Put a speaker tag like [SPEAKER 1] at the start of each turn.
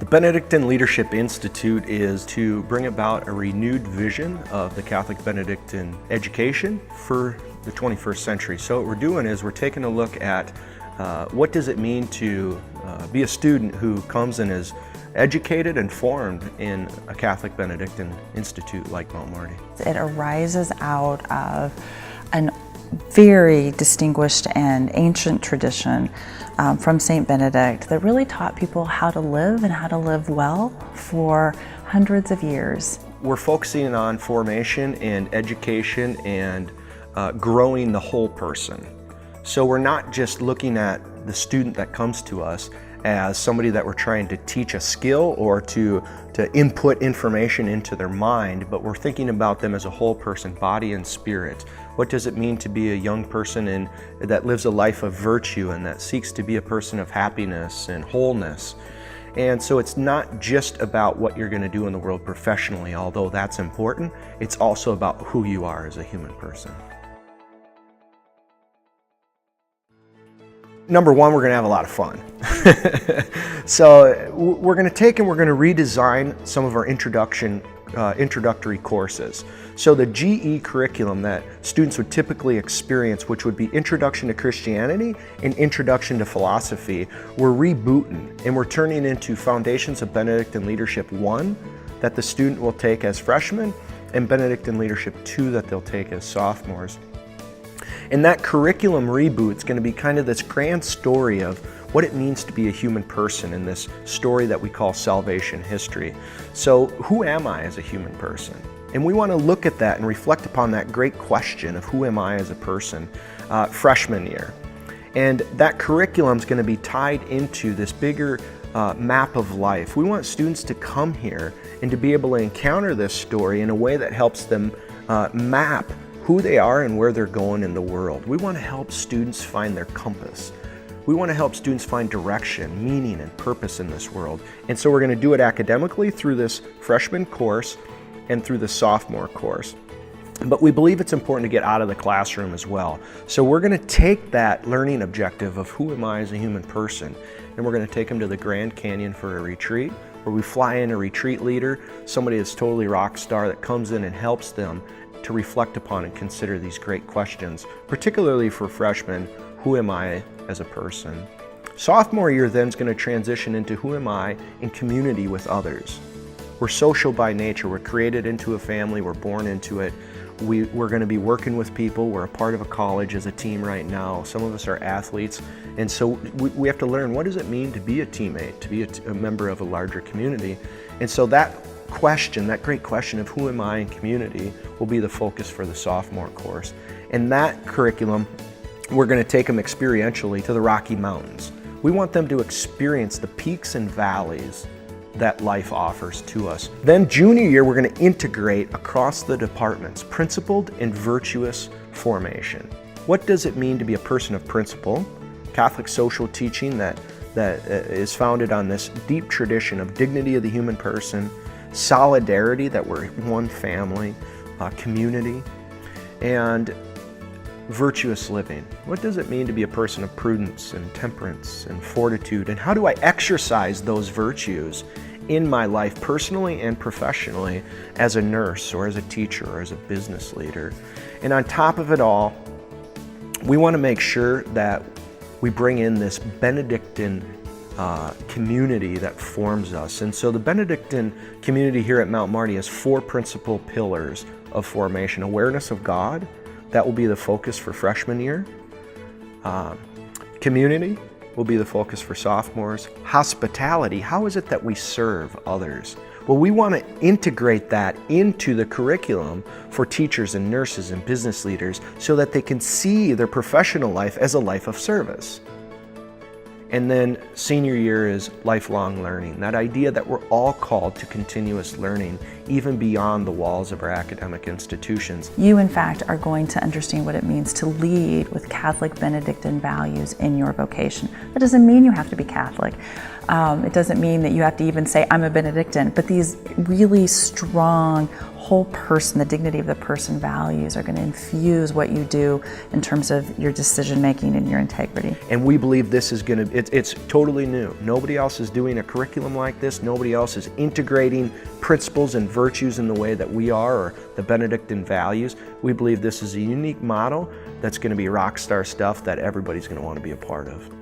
[SPEAKER 1] Benedictine Leadership Institute is to bring about a renewed vision of the Catholic Benedictine education for the 21st century. So what we're doing is we're taking a look at what does it mean to be a student who comes and is educated and formed in a Catholic Benedictine institute like Mount Marty.
[SPEAKER 2] It arises out of an very distinguished and ancient tradition from St. Benedict that really taught people how to live and how to live well for hundreds of years.
[SPEAKER 1] We're focusing on formation and education and growing the whole person. So we're not just looking at the student that comes to us as somebody that we're trying to teach a skill or to input information into their mind, but we're thinking about them as a whole person, body and spirit. What does it mean to be a young person that lives a life of virtue and that seeks to be a person of happiness and wholeness? And so it's not just about what you're going to do in the world professionally, although that's important. It's also about who you are as a human person. Number one, we're going to have a lot of fun. So we're going to take and we're going to redesign some of our introductory courses. So the GE curriculum that students would typically experience, which would be Introduction to Christianity and Introduction to Philosophy, we're rebooting and we're turning into Foundations of Benedictine Leadership 1 that the student will take as freshmen and Benedictine Leadership 2 that they'll take as sophomores. And that curriculum reboot is going to be kind of this grand story of what it means to be a human person in this story that we call salvation history. So who am I as a human person? And we want to look at that and reflect upon that great question of who am I as a person freshman year. And that curriculum is going to be tied into this bigger map of life. We want students to come here and to be able to encounter this story in a way that helps them map who they are and where they're going in the world. We want to help students find their compass. We want to help students find direction, meaning, and purpose in this world. And so we're going to do it academically through this freshman course and through the sophomore course. But we believe it's important to get out of the classroom as well. So we're going to take that learning objective of who am I as a human person, and we're going to take them to the Grand Canyon for a retreat, where we fly in a retreat leader, somebody that's totally rock star that comes in and helps them to reflect upon and consider these great questions, particularly for freshmen, who am I as a person? Sophomore year then is going to transition into who am I in community with others. We're social by nature, we're created into a family, we're born into it. We're going to be working with people, we're a part of a college as a team right now, some of us are athletes, and so we have to learn what does it mean to be a teammate, to be a member of a larger community. And so that question, that great question of who am I in community, will be the focus for the sophomore course. And that curriculum, we're going to take them experientially to the Rocky Mountains. We want them to experience the peaks and valleys that life offers to us. Then junior year, we're going to integrate across the departments principled and virtuous formation. What does it mean to be a person of principle? Catholic social teaching that is founded on this deep tradition of dignity of the human person, solidarity, that we're one family, community, and virtuous living. What does it mean to be a person of prudence and temperance and fortitude, and how do I exercise those virtues in my life personally and professionally as a nurse or as a teacher or as a business leader? And on top of it all, we want to make sure that we bring in this Benedictine community that forms us. And so the Benedictine community here at Mount Marty has 4 principal pillars of formation. Awareness of God, that will be the focus for freshman year. Community will be the focus for sophomores. Hospitality, how is it that we serve others? Well, we want to integrate that into the curriculum for teachers and nurses and business leaders so that they can see their professional life as a life of service. And then senior year is lifelong learning, that idea that we're all called to continuous learning, even beyond the walls of our academic institutions.
[SPEAKER 2] You, in fact, are going to understand what it means to lead with Catholic Benedictine values in your vocation. That doesn't mean you have to be Catholic. It doesn't mean that you have to even say, I'm a Benedictine, but these really strong, whole person, the dignity of the person values are going to infuse what you do in terms of your decision making and your integrity.
[SPEAKER 1] And we believe this is going to, it's totally new. Nobody else is doing a curriculum like this. Nobody else is integrating principles and virtues in the way that we are, or the Benedictine values. We believe this is a unique model that's going to be rock star stuff that everybody's going to want to be a part of.